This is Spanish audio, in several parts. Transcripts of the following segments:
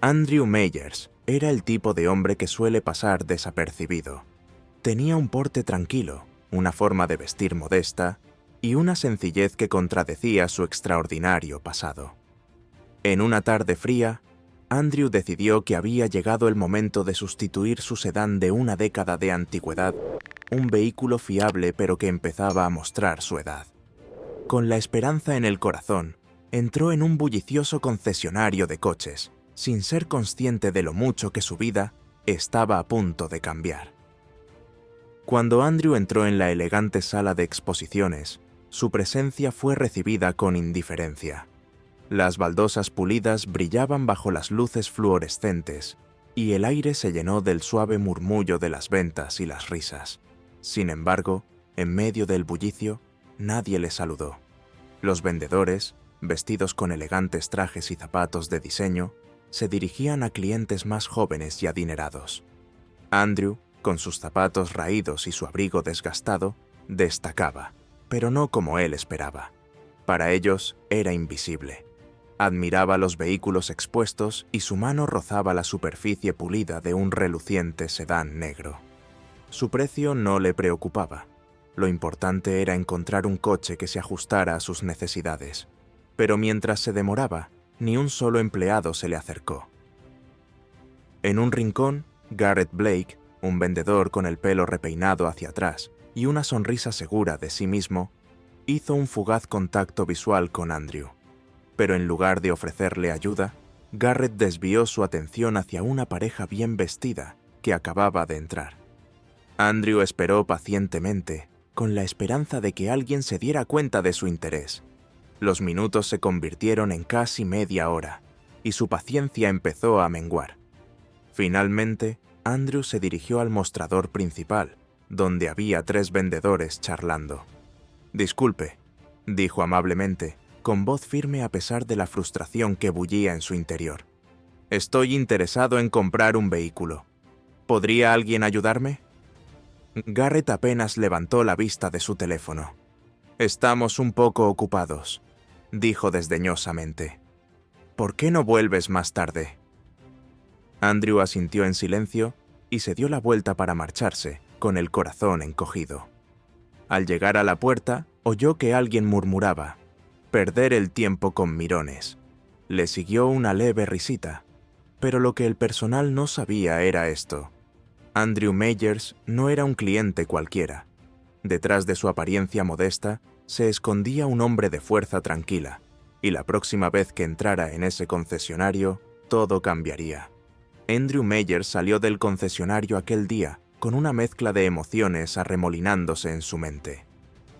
Andrew Meyers era el tipo de hombre que suele pasar desapercibido. Tenía un porte tranquilo, una forma de vestir modesta y una sencillez que contradecía su extraordinario pasado. En una tarde fría, Andrew decidió que había llegado el momento de sustituir su sedán de una década de antigüedad, un vehículo fiable pero que empezaba a mostrar su edad. Con la esperanza en el corazón, entró en un bullicioso concesionario de coches, sin ser consciente de lo mucho que su vida estaba a punto de cambiar. Cuando Andrew entró en la elegante sala de exposiciones, su presencia fue recibida con indiferencia. Las baldosas pulidas brillaban bajo las luces fluorescentes y el aire se llenó del suave murmullo de las ventas y las risas. Sin embargo, en medio del bullicio, nadie le saludó. Los vendedores, vestidos con elegantes trajes y zapatos de diseño, se dirigían a clientes más jóvenes y adinerados. Andrew, con sus zapatos raídos y su abrigo desgastado, destacaba, pero no como él esperaba. Para ellos era invisible. Admiraba los vehículos expuestos y su mano rozaba la superficie pulida de un reluciente sedán negro. Su precio no le preocupaba. Lo importante era encontrar un coche que se ajustara a sus necesidades. Pero mientras se demoraba, ni un solo empleado se le acercó. En un rincón, Garrett Blake, un vendedor con el pelo repeinado hacia atrás y una sonrisa segura de sí mismo, hizo un fugaz contacto visual con Andrew. Pero en lugar de ofrecerle ayuda, Garrett desvió su atención hacia una pareja bien vestida que acababa de entrar. Andrew esperó pacientemente, con la esperanza de que alguien se diera cuenta de su interés. Los minutos se convirtieron en casi media hora, y su paciencia empezó a menguar. Finalmente, Andrew se dirigió al mostrador principal, donde había 3 vendedores charlando. «Disculpe», dijo amablemente, con voz firme a pesar de la frustración que bullía en su interior. «Estoy interesado en comprar un vehículo. ¿Podría alguien ayudarme?» Garrett apenas levantó la vista de su teléfono. «Estamos un poco ocupados», dijo desdeñosamente. «¿Por qué no vuelves más tarde?» Andrew asintió en silencio y se dio la vuelta para marcharse, con el corazón encogido. Al llegar a la puerta, oyó que alguien murmuraba: «Perder el tiempo con mirones». Le siguió una leve risita, pero lo que el personal no sabía era esto. Andrew Meyers no era un cliente cualquiera. Detrás de su apariencia modesta se escondía un hombre de fuerza tranquila, y la próxima vez que entrara en ese concesionario, todo cambiaría. Andrew Meyers salió del concesionario aquel día con una mezcla de emociones arremolinándose en su mente.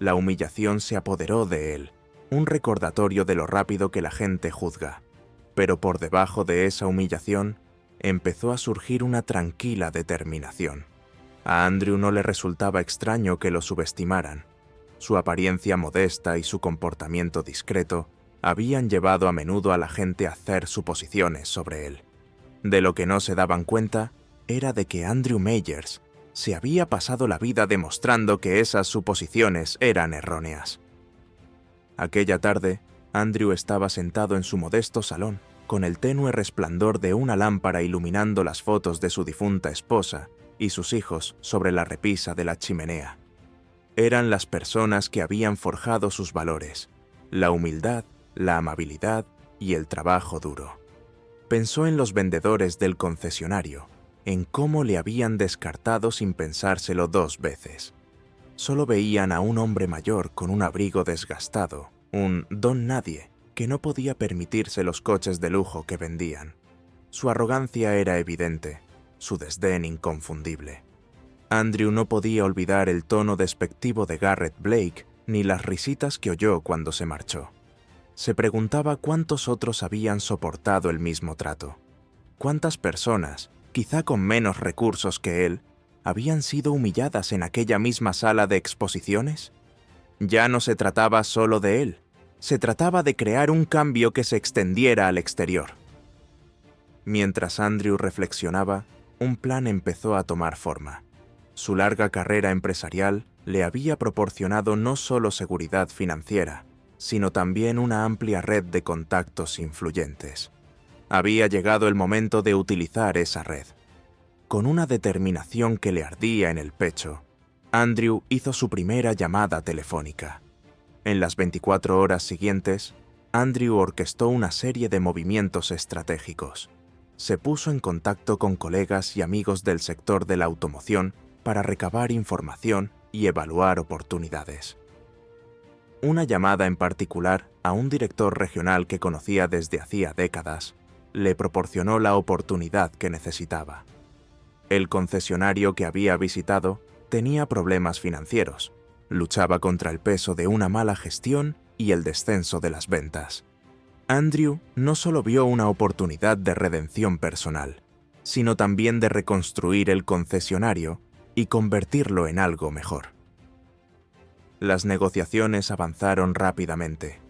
La humillación se apoderó de él, un recordatorio de lo rápido que la gente juzga. Pero por debajo de esa humillación, empezó a surgir una tranquila determinación. A Andrew no le resultaba extraño que lo subestimaran. Su apariencia modesta y su comportamiento discreto habían llevado a menudo a la gente a hacer suposiciones sobre él. De lo que no se daban cuenta era de que Andrew Meyers se había pasado la vida demostrando que esas suposiciones eran erróneas. Aquella tarde, Andrew estaba sentado en su modesto salón, con el tenue resplandor de una lámpara iluminando las fotos de su difunta esposa y sus hijos sobre la repisa de la chimenea. Eran las personas que habían forjado sus valores: la humildad, la amabilidad y el trabajo duro. Pensó en los vendedores del concesionario, en cómo le habían descartado sin pensárselo 2 veces. Solo veían a un hombre mayor con un abrigo desgastado, un don nadie, que no podía permitirse los coches de lujo que vendían. Su arrogancia era evidente, su desdén inconfundible. Andrew no podía olvidar el tono despectivo de Garrett Blake ni las risitas que oyó cuando se marchó. Se preguntaba cuántos otros habían soportado el mismo trato. Cuántas personas, quizá con menos recursos que él, habían sido humilladas en aquella misma sala de exposiciones. Ya no se trataba solo de él. Se trataba de crear un cambio que se extendiera al exterior. Mientras Andrew reflexionaba, un plan empezó a tomar forma. Su larga carrera empresarial le había proporcionado no solo seguridad financiera, sino también una amplia red de contactos influyentes. Había llegado el momento de utilizar esa red. Con una determinación que le ardía en el pecho, Andrew hizo su primera llamada telefónica. En las 24 horas siguientes, Andrew orquestó una serie de movimientos estratégicos. Se puso en contacto con colegas y amigos del sector de la automoción para recabar información y evaluar oportunidades. Una llamada en particular a un director regional que conocía desde hacía décadas le proporcionó la oportunidad que necesitaba. El concesionario que había visitado tenía problemas financieros, luchaba contra el peso de una mala gestión y el descenso de las ventas. Andrew no solo vio una oportunidad de redención personal, sino también de reconstruir el concesionario y convertirlo en algo mejor. Las negociaciones avanzaron rápidamente.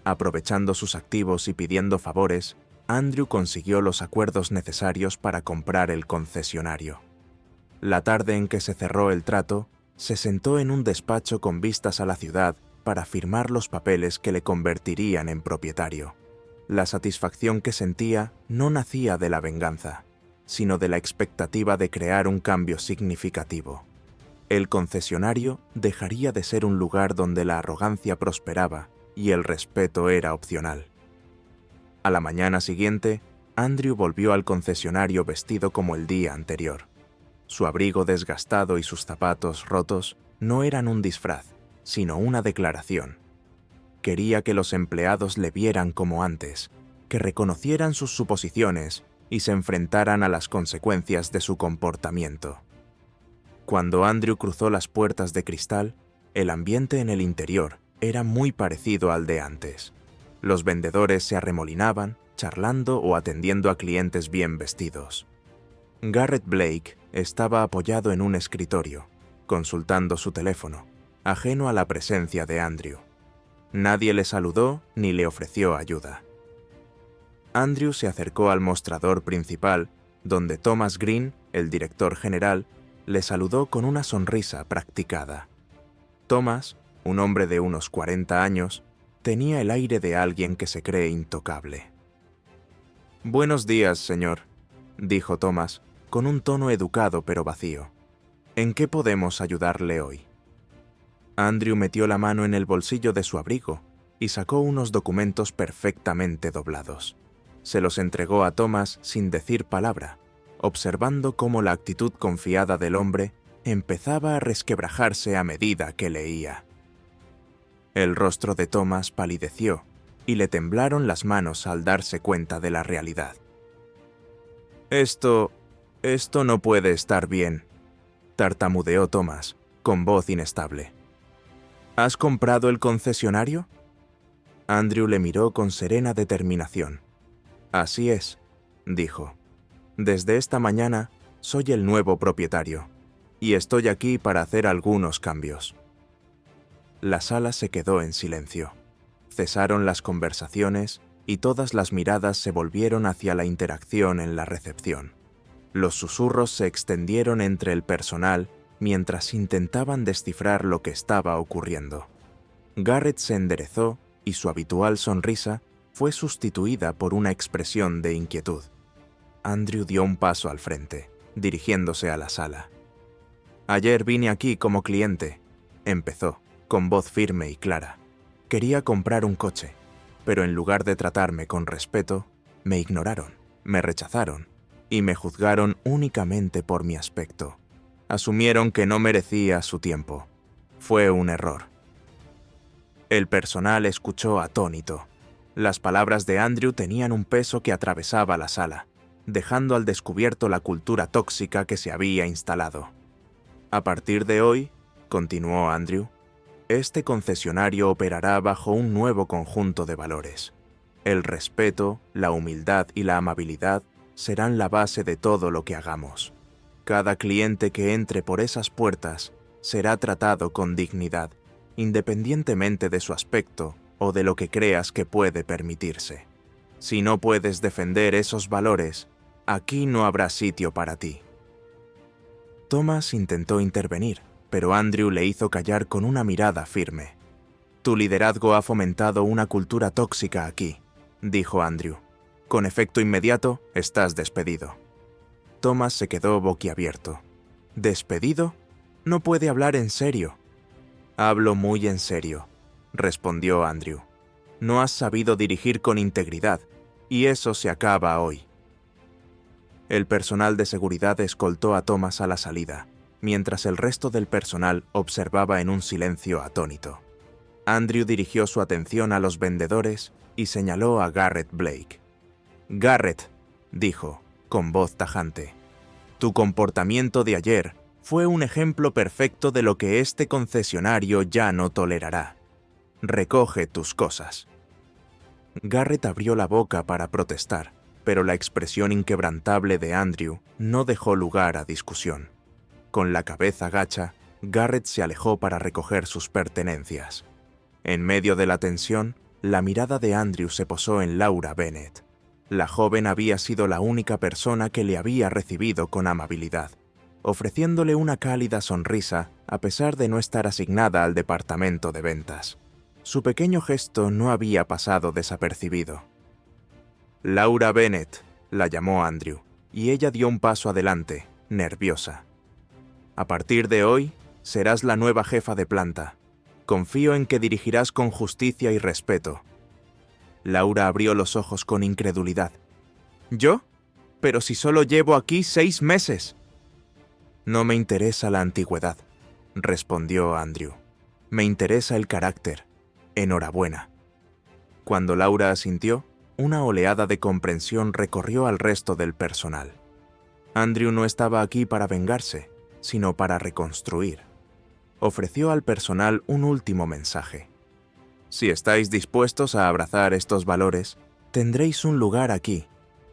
Aprovechando sus activos y pidiendo favores, Andrew consiguió los acuerdos necesarios para comprar el concesionario. La tarde en que se cerró el trato, se sentó en un despacho con vistas a la ciudad para firmar los papeles que le convertirían en propietario. La satisfacción que sentía no nacía de la venganza, sino de la expectativa de crear un cambio significativo. El concesionario dejaría de ser un lugar donde la arrogancia prosperaba y el respeto era opcional. A la mañana siguiente, Andrew volvió al concesionario vestido como el día anterior. Su abrigo desgastado y sus zapatos rotos no eran un disfraz, sino una declaración. Quería que los empleados le vieran como antes, que reconocieran sus suposiciones y se enfrentaran a las consecuencias de su comportamiento. Cuando Andrew cruzó las puertas de cristal, el ambiente en el interior era muy parecido al de antes. Los vendedores se arremolinaban, charlando o atendiendo a clientes bien vestidos. Garrett Blake estaba apoyado en un escritorio, consultando su teléfono, ajeno a la presencia de Andrew. Nadie le saludó ni le ofreció ayuda. Andrew se acercó al mostrador principal, donde Thomas Green, el director general, le saludó con una sonrisa practicada. Thomas, un hombre de unos 40 años, tenía el aire de alguien que se cree intocable. «Buenos días, señor», dijo Thomas, con un tono educado pero vacío. «¿En qué podemos ayudarle hoy?» Andrew metió la mano en el bolsillo de su abrigo y sacó unos documentos perfectamente doblados. Se los entregó a Thomas sin decir palabra, observando cómo la actitud confiada del hombre empezaba a resquebrajarse a medida que leía. El rostro de Thomas palideció y le temblaron las manos al darse cuenta de la realidad. Esto no puede estar bien», tartamudeó Thomas, con voz inestable. «¿Has comprado el concesionario?» Andrew le miró con serena determinación. «Así es», dijo. «Desde esta mañana soy el nuevo propietario, y estoy aquí para hacer algunos cambios». La sala se quedó en silencio. Cesaron las conversaciones y todas las miradas se volvieron hacia la interacción en la recepción. Los susurros se extendieron entre el personal mientras intentaban descifrar lo que estaba ocurriendo. Garrett se enderezó y su habitual sonrisa fue sustituida por una expresión de inquietud. Andrew dio un paso al frente, dirigiéndose a la sala. «Ayer vine aquí como cliente», empezó, con voz firme y clara. «Quería comprar un coche, pero en lugar de tratarme con respeto, me ignoraron, me rechazaron y me juzgaron únicamente por mi aspecto. Asumieron que no merecía su tiempo. Fue un error». El personal escuchó atónito. Las palabras de Andrew tenían un peso que atravesaba la sala, dejando al descubierto la cultura tóxica que se había instalado. «A partir de hoy», continuó Andrew, «este concesionario operará bajo un nuevo conjunto de valores. El respeto, la humildad y la amabilidad serán la base de todo lo que hagamos. Cada cliente que entre por esas puertas será tratado con dignidad, independientemente de su aspecto o de lo que creas que puede permitirse. Si no puedes defender esos valores, aquí no habrá sitio para ti». Thomas intentó intervenir, pero Andrew le hizo callar con una mirada firme. «Tu liderazgo ha fomentado una cultura tóxica aquí», dijo Andrew. Con efecto inmediato, estás despedido. Thomas se quedó boquiabierto. ¿Despedido? No puede hablar en serio. Hablo muy en serio, respondió Andrew. No has sabido dirigir con integridad, y eso se acaba hoy. El personal de seguridad escoltó a Thomas a la salida, mientras el resto del personal observaba en un silencio atónito. Andrew dirigió su atención a los vendedores y señaló a Garrett Blake. «Garrett», dijo, con voz tajante, «tu comportamiento de ayer fue un ejemplo perfecto de lo que este concesionario ya no tolerará. Recoge tus cosas». Garrett abrió la boca para protestar, pero la expresión inquebrantable de Andrew no dejó lugar a discusión. Con la cabeza gacha, Garrett se alejó para recoger sus pertenencias. En medio de la tensión, la mirada de Andrew se posó en Laura Bennett. La joven había sido la única persona que le había recibido con amabilidad, ofreciéndole una cálida sonrisa a pesar de no estar asignada al departamento de ventas. Su pequeño gesto no había pasado desapercibido. «Laura Bennett», la llamó Andrew, y ella dio un paso adelante, nerviosa. «A partir de hoy, serás la nueva jefa de planta. Confío en que dirigirás con justicia y respeto». Laura abrió los ojos con incredulidad. «¿Yo? Pero si solo llevo aquí 6 meses». «No me interesa la antigüedad», respondió Andrew. «Me interesa el carácter. Enhorabuena». Cuando Laura asintió, una oleada de comprensión recorrió al resto del personal. Andrew no estaba aquí para vengarse, sino para reconstruir. Ofreció al personal un último mensaje. «Si estáis dispuestos a abrazar estos valores, tendréis un lugar aquí,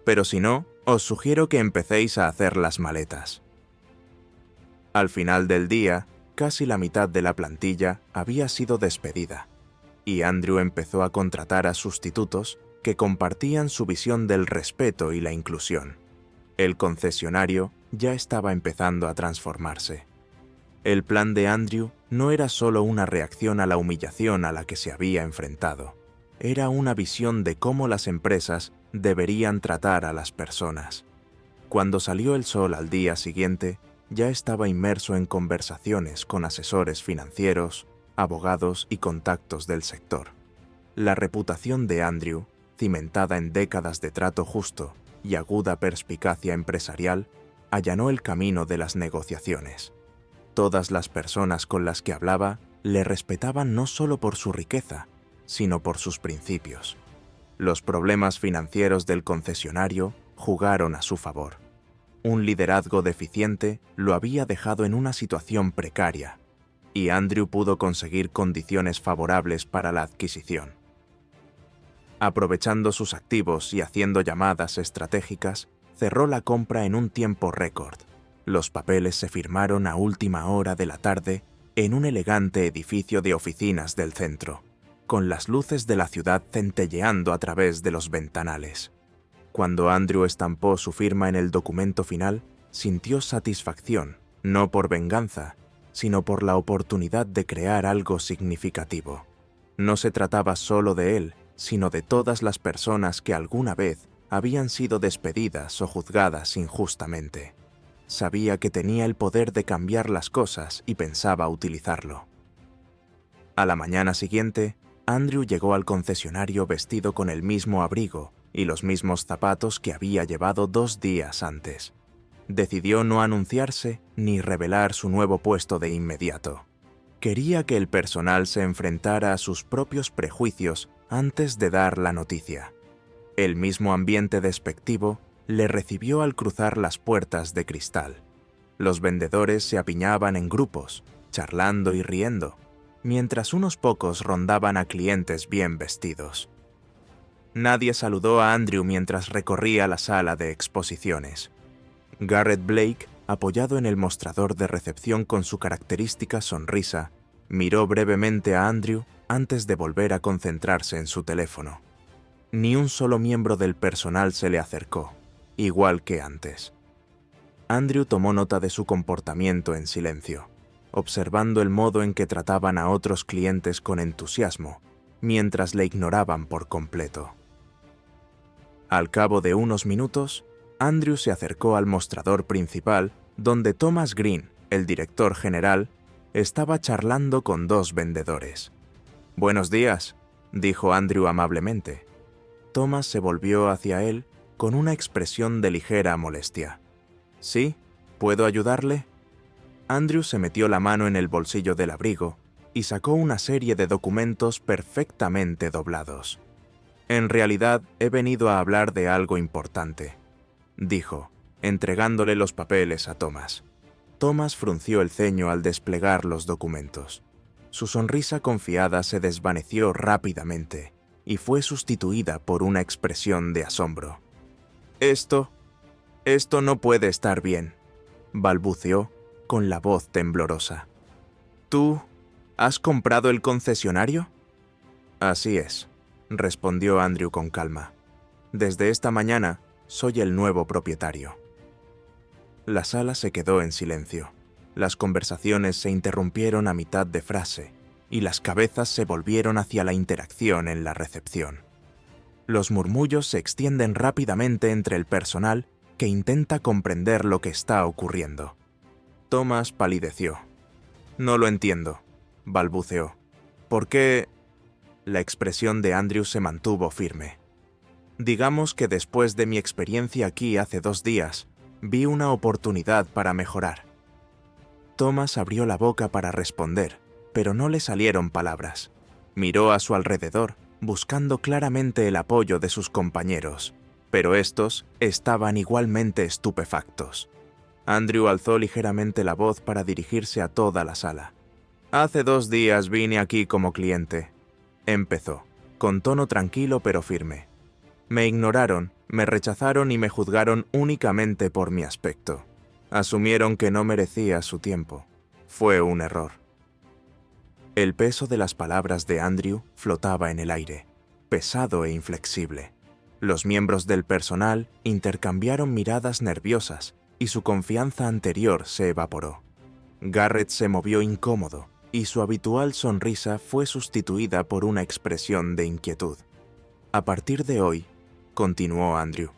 pero si no, os sugiero que empecéis a hacer las maletas». Al final del día, casi la mitad de la plantilla había sido despedida, y Andrew empezó a contratar a sustitutos que compartían su visión del respeto y la inclusión. El concesionario ya estaba empezando a transformarse. El plan de Andrew no era solo una reacción a la humillación a la que se había enfrentado. Era una visión de cómo las empresas deberían tratar a las personas. Cuando salió el sol al día siguiente, ya estaba inmerso en conversaciones con asesores financieros, abogados y contactos del sector. La reputación de Andrew, cimentada en décadas de trato justo y aguda perspicacia empresarial, allanó el camino de las negociaciones. Todas las personas con las que hablaba le respetaban no solo por su riqueza, sino por sus principios. Los problemas financieros del concesionario jugaron a su favor. Un liderazgo deficiente lo había dejado en una situación precaria, y Andrew pudo conseguir condiciones favorables para la adquisición. Aprovechando sus activos y haciendo llamadas estratégicas, cerró la compra en un tiempo récord. Los papeles se firmaron a última hora de la tarde en un elegante edificio de oficinas del centro, con las luces de la ciudad centelleando a través de los ventanales. Cuando Andrew estampó su firma en el documento final, sintió satisfacción, no por venganza, sino por la oportunidad de crear algo significativo. No se trataba solo de él, sino de todas las personas que alguna vez habían sido despedidas o juzgadas injustamente. Sabía que tenía el poder de cambiar las cosas y pensaba utilizarlo. A la mañana siguiente, Andrew llegó al concesionario vestido con el mismo abrigo y los mismos zapatos que había llevado 2 días antes. Decidió no anunciarse ni revelar su nuevo puesto de inmediato. Quería que el personal se enfrentara a sus propios prejuicios antes de dar la noticia. El mismo ambiente despectivo le recibió al cruzar las puertas de cristal. Los vendedores se apiñaban en grupos, charlando y riendo, mientras unos pocos rondaban a clientes bien vestidos. Nadie saludó a Andrew mientras recorría la sala de exposiciones. Garrett Blake, apoyado en el mostrador de recepción con su característica sonrisa, miró brevemente a Andrew antes de volver a concentrarse en su teléfono. Ni un solo miembro del personal se le acercó, igual que antes. Andrew tomó nota de su comportamiento en silencio, observando el modo en que trataban a otros clientes con entusiasmo, mientras le ignoraban por completo. Al cabo de unos minutos, Andrew se acercó al mostrador principal, donde Thomas Green, el director general, estaba charlando con dos vendedores. «Buenos días», dijo Andrew amablemente. Thomas se volvió hacia él con una expresión de ligera molestia. «¿Sí? ¿Puedo ayudarle?» Andrew se metió la mano en el bolsillo del abrigo y sacó una serie de documentos perfectamente doblados. «En realidad, he venido a hablar de algo importante», dijo, entregándole los papeles a Thomas. Thomas frunció el ceño al desplegar los documentos. Su sonrisa confiada se desvaneció rápidamente y fue sustituida por una expresión de asombro. Esto no puede estar bien», balbuceó con la voz temblorosa. «¿Tú has comprado el concesionario?» «Así es», respondió Andrew con calma. «Desde esta mañana soy el nuevo propietario». La sala se quedó en silencio. Las conversaciones se interrumpieron a mitad de frase y las cabezas se volvieron hacia la interacción en la recepción. Los murmullos se extienden rápidamente entre el personal que intenta comprender lo que está ocurriendo. Thomas palideció. «No lo entiendo», balbuceó. «¿Por qué?» La expresión de Andrew se mantuvo firme. «Digamos que después de mi experiencia aquí hace 2 días, vi una oportunidad para mejorar». Thomas abrió la boca para responder, pero no le salieron palabras. Miró a su alrededor, buscando claramente el apoyo de sus compañeros, pero estos estaban igualmente estupefactos. Andrew alzó ligeramente la voz para dirigirse a toda la sala. «Hace 2 días vine aquí como cliente», empezó, con tono tranquilo pero firme. «Me ignoraron, me rechazaron y me juzgaron únicamente por mi aspecto. Asumieron que no merecía su tiempo. Fue un error». El peso de las palabras de Andrew flotaba en el aire, pesado e inflexible. Los miembros del personal intercambiaron miradas nerviosas y su confianza anterior se evaporó. Garrett se movió incómodo y su habitual sonrisa fue sustituida por una expresión de inquietud. «A partir de hoy», continuó Andrew,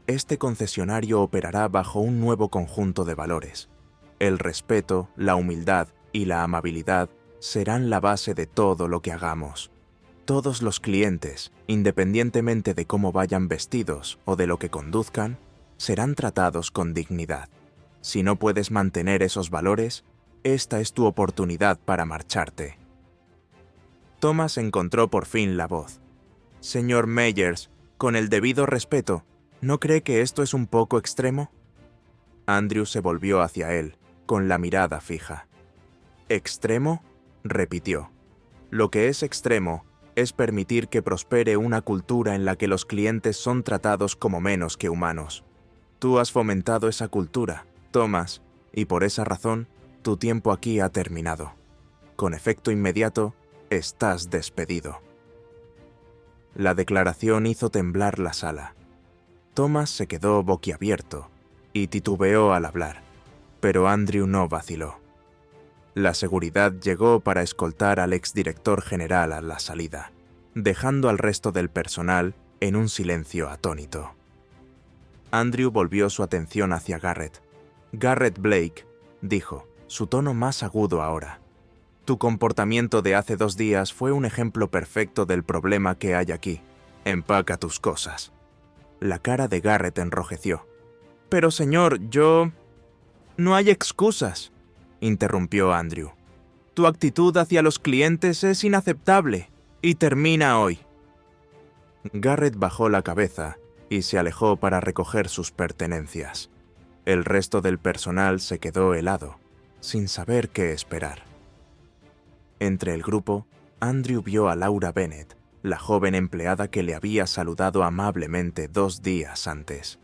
«este concesionario operará bajo un nuevo conjunto de valores. El respeto, la humildad y la amabilidad serán la base de todo lo que hagamos. Todos los clientes, independientemente de cómo vayan vestidos o de lo que conduzcan, serán tratados con dignidad. Si no puedes mantener esos valores, esta es tu oportunidad para marcharte». Thomas encontró por fin la voz. «Señor Meyers, con el debido respeto, ¿no cree que esto es un poco extremo?» Andrew se volvió hacia él, con la mirada fija. «¿Extremo?», repitió. «Lo que es extremo es permitir que prospere una cultura en la que los clientes son tratados como menos que humanos. Tú has fomentado esa cultura, Thomas, y por esa razón, tu tiempo aquí ha terminado. Con efecto inmediato, estás despedido». La declaración hizo temblar la sala. Thomas se quedó boquiabierto y titubeó al hablar, pero Andrew no vaciló. La seguridad llegó para escoltar al exdirector general a la salida, dejando al resto del personal en un silencio atónito. Andrew volvió su atención hacia Garrett. «Garrett Blake», dijo, su tono más agudo ahora. «Tu comportamiento de hace 2 días fue un ejemplo perfecto del problema que hay aquí. Empaca tus cosas». La cara de Garrett enrojeció. «Pero señor, yo...» «No hay excusas», interrumpió Andrew. «Tu actitud hacia los clientes es inaceptable y termina hoy». Garrett bajó la cabeza y se alejó para recoger sus pertenencias. El resto del personal se quedó helado, sin saber qué esperar. Entre el grupo, Andrew vio a Laura Bennett, la joven empleada que le había saludado amablemente 2 días antes.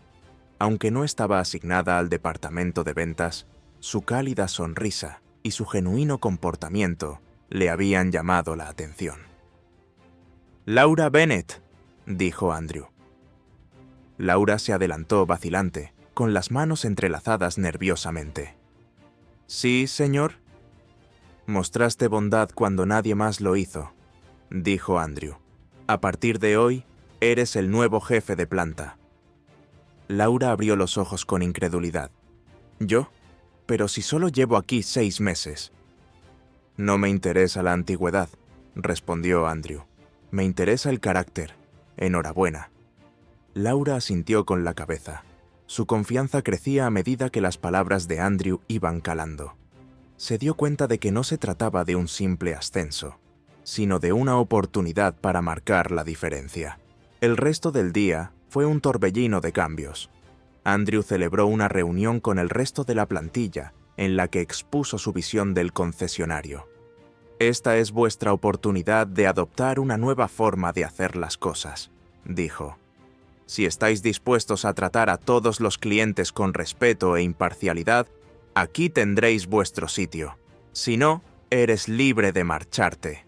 Aunque no estaba asignada al departamento de ventas, su cálida sonrisa y su genuino comportamiento le habían llamado la atención. «Laura Bennett», dijo Andrew. Laura se adelantó vacilante, con las manos entrelazadas nerviosamente. «Sí, señor». «Mostraste bondad cuando nadie más lo hizo», dijo Andrew. «A partir de hoy, Eres el nuevo jefe de planta. Laura abrió los ojos con incredulidad. ¿Yo? Pero si solo llevo aquí 6 meses. No me interesa la antigüedad, respondió Andrew. Me interesa el carácter. Enhorabuena. Laura asintió con la cabeza. Su confianza crecía a medida que las palabras de Andrew iban calando. Se dio cuenta de que no se trataba de un simple ascenso, sino de una oportunidad para marcar la diferencia. El resto del día fue un torbellino de cambios. Andrew celebró una reunión con el resto de la plantilla en la que expuso su visión del concesionario. Esta es vuestra oportunidad de adoptar una nueva forma de hacer las cosas, dijo. Si estáis dispuestos a tratar a todos los clientes con respeto e imparcialidad, aquí tendréis vuestro sitio. Si no, eres libre de marcharte.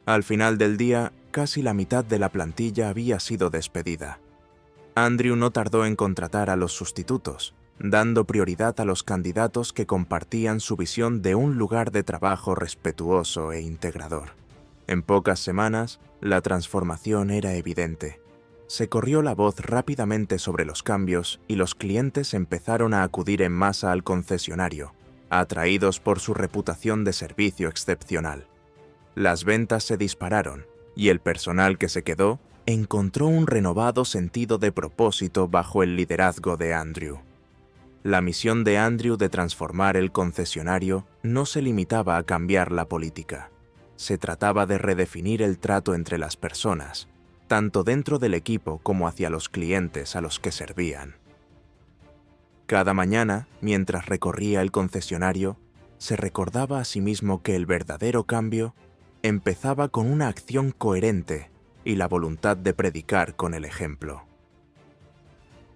Al final del día, casi la mitad de la plantilla había sido despedida. Andrew no tardó en contratar a los sustitutos, dando prioridad a los candidatos que compartían su visión de un lugar de trabajo respetuoso e integrador. En pocas semanas, la transformación era evidente. Se corrió la voz rápidamente sobre los cambios y los clientes empezaron a acudir en masa al concesionario, atraídos por su reputación de servicio excepcional. Las ventas se dispararon y el personal que se quedó encontró un renovado sentido de propósito bajo el liderazgo de Andrew. La misión de Andrew de transformar el concesionario no se limitaba a cambiar la política. Se trataba de redefinir el trato entre las personas, tanto dentro del equipo como hacia los clientes a los que servían. Cada mañana, mientras recorría el concesionario, se recordaba a sí mismo que el verdadero cambio empezaba con una acción coherente y la voluntad de predicar con el ejemplo.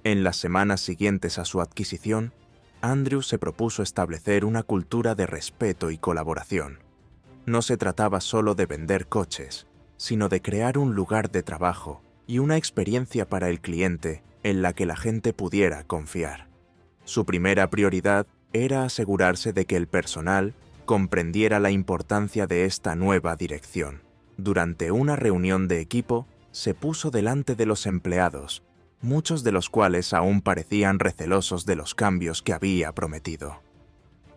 En las semanas siguientes a su adquisición, Andrew se propuso establecer una cultura de respeto y colaboración. No se trataba solo de vender coches, sino de crear un lugar de trabajo y una experiencia para el cliente en la que la gente pudiera confiar. Su primera prioridad era asegurarse de que el personal comprendiera la importancia de esta nueva dirección. Durante una reunión de equipo, se puso delante de los empleados, muchos de los cuales aún parecían recelosos de los cambios que había prometido.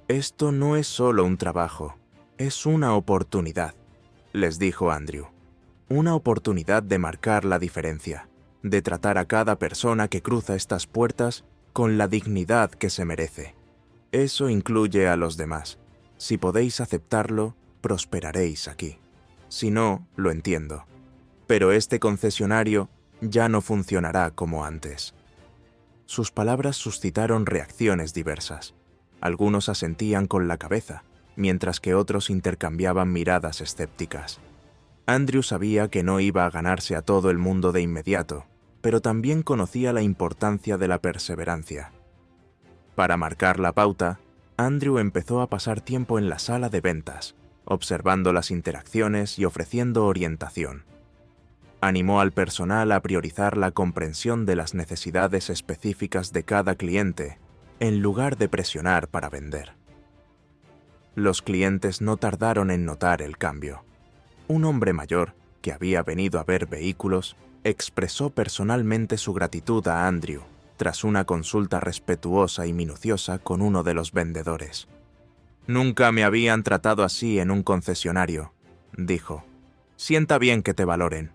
Esto no es solo un trabajo, es una oportunidad, les dijo Andrew. Una oportunidad de marcar la diferencia, de tratar a cada persona que cruza estas puertas con la dignidad que se merece. Eso incluye a los demás. Si podéis aceptarlo, prosperaréis aquí. Si no, lo entiendo. Pero este concesionario ya no funcionará como antes. Sus palabras suscitaron reacciones diversas. Algunos asentían con la cabeza, mientras que otros intercambiaban miradas escépticas. Andrew sabía que no iba a ganarse a todo el mundo de inmediato, pero también conocía la importancia de la perseverancia. Para marcar la pauta, Andrew empezó a pasar tiempo en la sala de ventas, observando las interacciones y ofreciendo orientación. Animó al personal a priorizar la comprensión de las necesidades específicas de cada cliente, en lugar de presionar para vender. Los clientes no tardaron en notar el cambio. Un hombre mayor, que había venido a ver vehículos, expresó personalmente su gratitud a Andrew tras una consulta respetuosa y minuciosa con uno de los vendedores. «Nunca me habían tratado así en un concesionario», dijo. «Sienta bien que te valoren».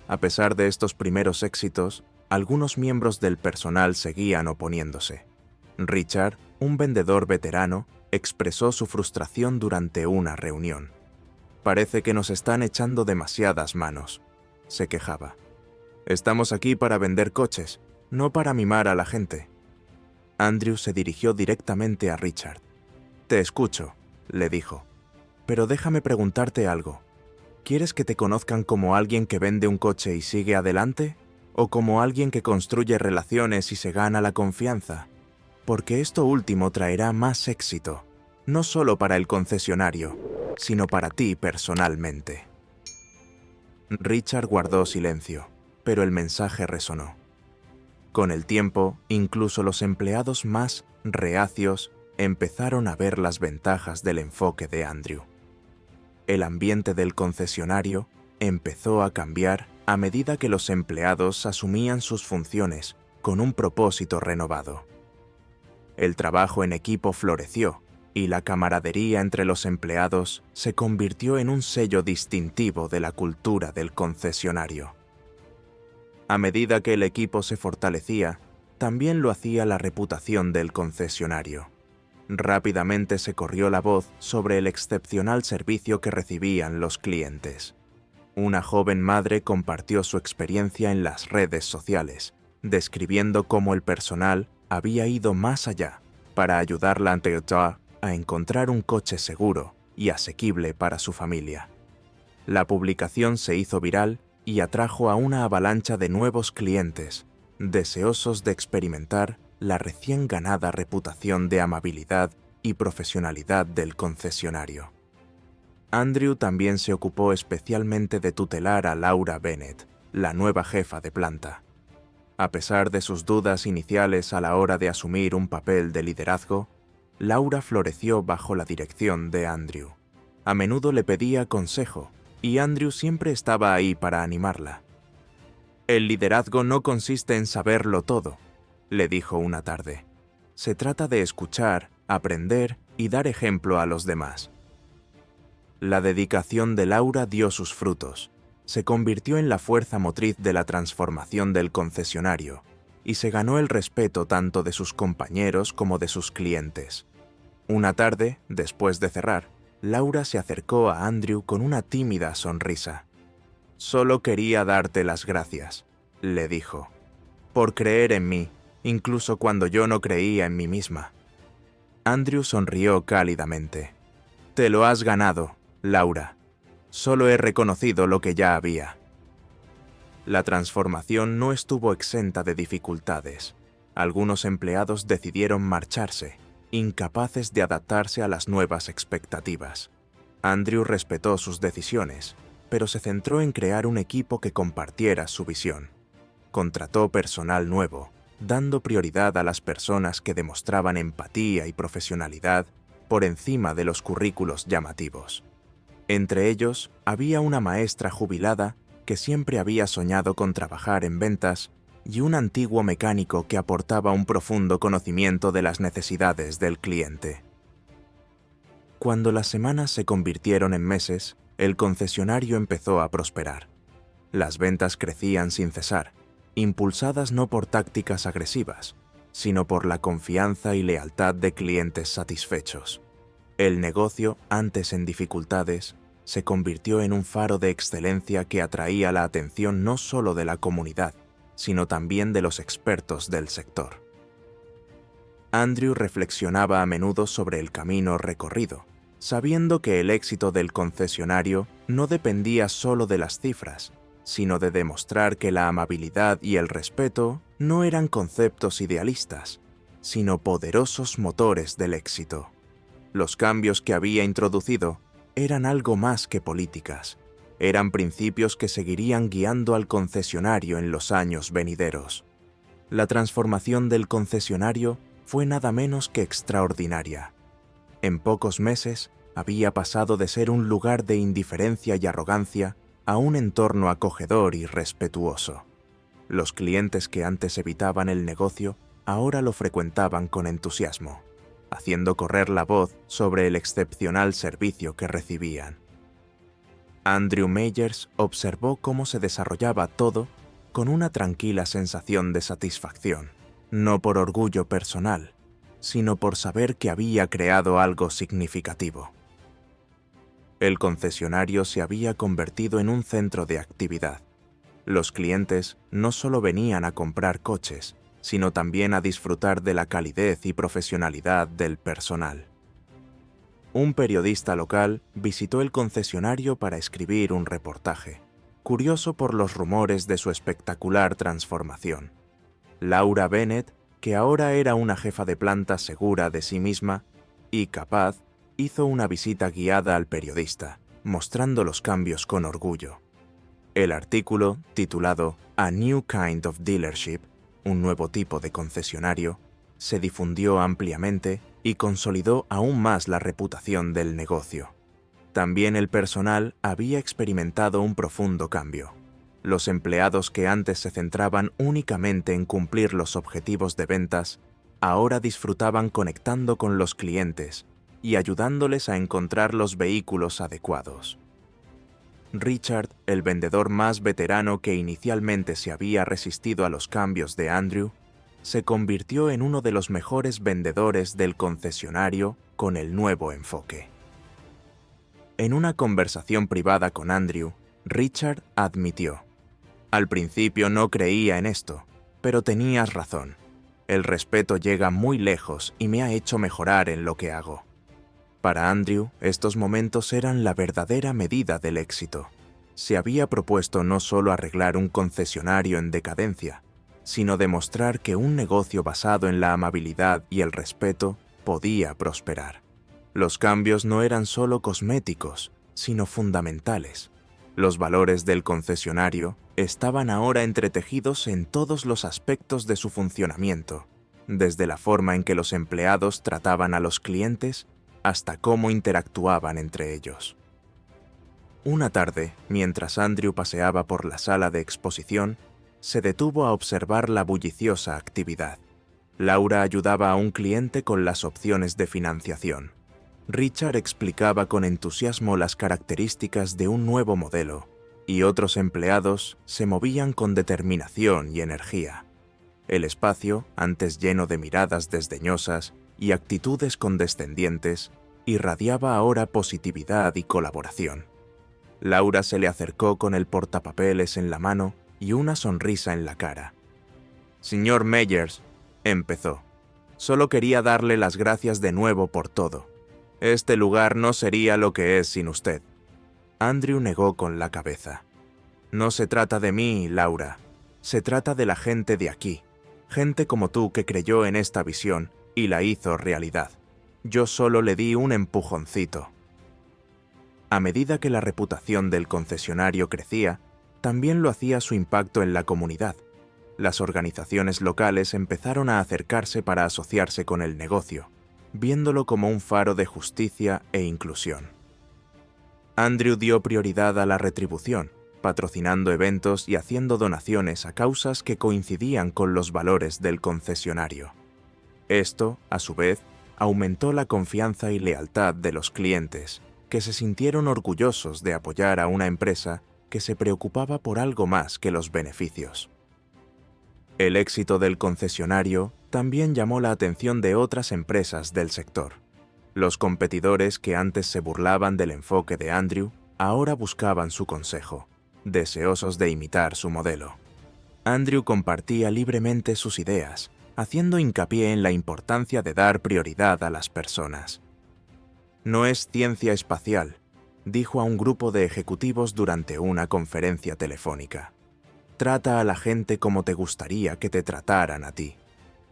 A pesar de estos primeros éxitos, algunos miembros del personal seguían oponiéndose. Richard, un vendedor veterano, expresó su frustración durante una reunión. «Parece que nos están echando demasiadas manos», se quejaba. «Estamos aquí para vender coches, no para mimar a la gente». Andrew se dirigió directamente a Richard. «Te escucho», le dijo. «Pero déjame preguntarte algo. ¿Quieres que te conozcan como alguien que vende un coche y sigue adelante? ¿O como alguien que construye relaciones y se gana la confianza? Porque esto último traerá más éxito, no solo para el concesionario, sino para ti personalmente». Richard guardó silencio, pero el mensaje resonó. Con el tiempo, incluso los empleados más reacios empezaron a ver las ventajas del enfoque de Andrew. El ambiente del concesionario empezó a cambiar a medida que los empleados asumían sus funciones con un propósito renovado. El trabajo en equipo floreció y la camaradería entre los empleados se convirtió en un sello distintivo de la cultura del concesionario. A medida que el equipo se fortalecía, también lo hacía la reputación del concesionario. Rápidamente se corrió la voz sobre el excepcional servicio que recibían los clientes. Una joven madre compartió su experiencia en las redes sociales, describiendo cómo el personal había ido más allá para ayudarla a encontrar un coche seguro y asequible para su familia. La publicación se hizo viral y atrajo a una avalancha de nuevos clientes, deseosos de experimentar la recién ganada reputación de amabilidad y profesionalidad del concesionario. Andrew también se ocupó especialmente de tutelar a Laura Bennett, la nueva jefa de planta. A pesar de sus dudas iniciales a la hora de asumir un papel de liderazgo, Laura floreció bajo la dirección de Andrew. A menudo le pedía consejo, y Andrew siempre estaba ahí para animarla. «El liderazgo no consiste en saberlo todo», le dijo una tarde. «Se trata de escuchar, aprender y dar ejemplo a los demás». La dedicación de Laura dio sus frutos. Se convirtió en la fuerza motriz de la transformación del concesionario y se ganó el respeto tanto de sus compañeros como de sus clientes. Una tarde, después de cerrar, Laura se acercó a Andrew con una tímida sonrisa. «Solo quería darte las gracias», le dijo, «por creer en mí, incluso cuando yo no creía en mí misma». Andrew sonrió cálidamente. «Te lo has ganado, Laura. Solo he reconocido lo que ya había». La transformación no estuvo exenta de dificultades. Algunos empleados decidieron marcharse, incapaces de adaptarse a las nuevas expectativas. Andrew respetó sus decisiones, pero se centró en crear un equipo que compartiera su visión. Contrató personal nuevo, dando prioridad a las personas que demostraban empatía y profesionalidad por encima de los currículos llamativos. Entre ellos, había una maestra jubilada que siempre había soñado con trabajar en ventas y un antiguo mecánico que aportaba un profundo conocimiento de las necesidades del cliente. Cuando las semanas se convirtieron en meses, el concesionario empezó a prosperar. Las ventas crecían sin cesar, impulsadas no por tácticas agresivas, sino por la confianza y lealtad de clientes satisfechos. El negocio, antes en dificultades, se convirtió en un faro de excelencia que atraía la atención no solo de la comunidad, sino también de los expertos del sector. Andrew reflexionaba a menudo sobre el camino recorrido, sabiendo que el éxito del concesionario no dependía solo de las cifras, sino de demostrar que la amabilidad y el respeto no eran conceptos idealistas, sino poderosos motores del éxito. Los cambios que había introducido eran algo más que políticas. Eran principios que seguirían guiando al concesionario en los años venideros. La transformación del concesionario fue nada menos que extraordinaria. En pocos meses había pasado de ser un lugar de indiferencia y arrogancia a un entorno acogedor y respetuoso. Los clientes que antes evitaban el negocio ahora lo frecuentaban con entusiasmo, haciendo correr la voz sobre el excepcional servicio que recibían. Andrew Meyers observó cómo se desarrollaba todo con una tranquila sensación de satisfacción, no por orgullo personal, sino por saber que había creado algo significativo. El concesionario se había convertido en un centro de actividad. Los clientes no solo venían a comprar coches, sino también a disfrutar de la calidez y profesionalidad del personal. Un periodista local visitó el concesionario para escribir un reportaje, curioso por los rumores de su espectacular transformación. Laura Bennett, que ahora era una jefa de planta segura de sí misma y capaz, hizo una visita guiada al periodista, mostrando los cambios con orgullo. El artículo, titulado A New Kind of Dealership, un nuevo tipo de concesionario, se difundió ampliamente y consolidó aún más la reputación del negocio. También el personal había experimentado un profundo cambio. Los empleados que antes se centraban únicamente en cumplir los objetivos de ventas, ahora disfrutaban conectando con los clientes y ayudándoles a encontrar los vehículos adecuados. Richard, el vendedor más veterano que inicialmente se había resistido a los cambios de Andrew, se convirtió en uno de los mejores vendedores del concesionario con el nuevo enfoque. En una conversación privada con Andrew, Richard admitió: «Al principio no creía en esto, pero tenías razón. El respeto llega muy lejos y me ha hecho mejorar en lo que hago». Para Andrew, estos momentos eran la verdadera medida del éxito. Se había propuesto no solo arreglar un concesionario en decadencia, sino demostrar que un negocio basado en la amabilidad y el respeto podía prosperar. Los cambios no eran solo cosméticos, sino fundamentales. Los valores del concesionario estaban ahora entretejidos en todos los aspectos de su funcionamiento, desde la forma en que los empleados trataban a los clientes hasta cómo interactuaban entre ellos. Una tarde, mientras Andrew paseaba por la sala de exposición, se detuvo a observar la bulliciosa actividad. Laura ayudaba a un cliente con las opciones de financiación. Richard explicaba con entusiasmo las características de un nuevo modelo, y otros empleados se movían con determinación y energía. El espacio, antes lleno de miradas desdeñosas y actitudes condescendientes, irradiaba ahora positividad y colaboración. Laura se le acercó con el portapapeles en la mano y una sonrisa en la cara. «Señor Meyers», empezó, «solo quería darle las gracias de nuevo por todo. Este lugar no sería lo que es sin usted». Andrew negó con la cabeza. «No se trata de mí, Laura. Se trata de la gente de aquí. Gente como tú que creyó en esta visión y la hizo realidad. Yo solo le di un empujoncito». A medida que la reputación del concesionario crecía, también lo hacía su impacto en la comunidad. Las organizaciones locales empezaron a acercarse para asociarse con el negocio, viéndolo como un faro de justicia e inclusión. Andrew dio prioridad a la retribución, patrocinando eventos y haciendo donaciones a causas que coincidían con los valores del concesionario. Esto, a su vez, aumentó la confianza y lealtad de los clientes, que se sintieron orgullosos de apoyar a una empresa que se preocupaba por algo más que los beneficios. El éxito del concesionario también llamó la atención de otras empresas del sector. Los competidores que antes se burlaban del enfoque de Andrew ahora buscaban su consejo, deseosos de imitar su modelo. Andrew compartía libremente sus ideas, haciendo hincapié en la importancia de dar prioridad a las personas. «No es ciencia espacial», dijo a un grupo de ejecutivos durante una conferencia telefónica. «Trata a la gente como te gustaría que te trataran a ti.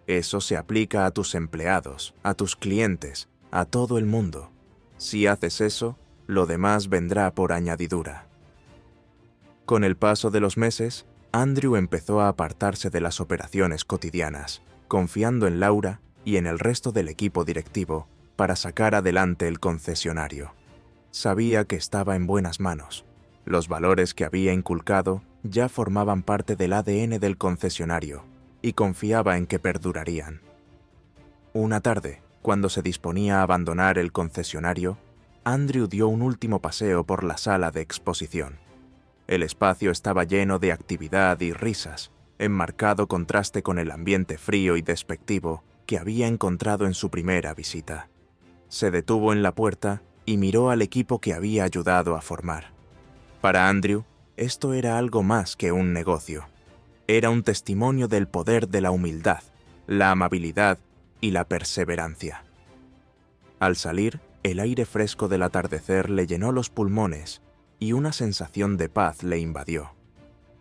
Eso se aplica a tus empleados, a tus clientes, a todo el mundo. Si haces eso, lo demás vendrá por añadidura». Con el paso de los meses, Andrew empezó a apartarse de las operaciones cotidianas, confiando en Laura y en el resto del equipo directivo para sacar adelante el concesionario. Sabía que estaba en buenas manos. Los valores que había inculcado ya formaban parte del ADN del concesionario y confiaba en que perdurarían. Una tarde, cuando se disponía a abandonar el concesionario, Andrew dio un último paseo por la sala de exposición. El espacio estaba lleno de actividad y risas, en marcado contraste con el ambiente frío y despectivo que había encontrado en su primera visita. Se detuvo en la puerta y miró al equipo que había ayudado a formar. Para Andrew, esto era algo más que un negocio. Era un testimonio del poder de la humildad, la amabilidad y la perseverancia. Al salir, el aire fresco del atardecer le llenó los pulmones y una sensación de paz le invadió.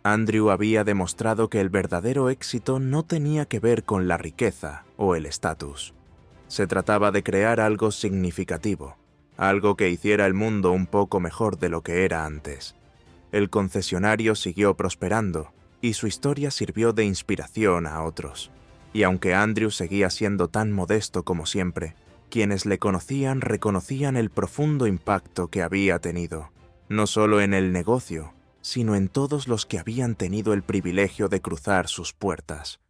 Andrew había demostrado que el verdadero éxito no tenía que ver con la riqueza o el estatus. Se trataba de crear algo significativo, algo que hiciera el mundo un poco mejor de lo que era antes. El concesionario siguió prosperando y su historia sirvió de inspiración a otros. Y aunque Andrew seguía siendo tan modesto como siempre, quienes le conocían reconocían el profundo impacto que había tenido, no solo en el negocio, sino en todos los que habían tenido el privilegio de cruzar sus puertas.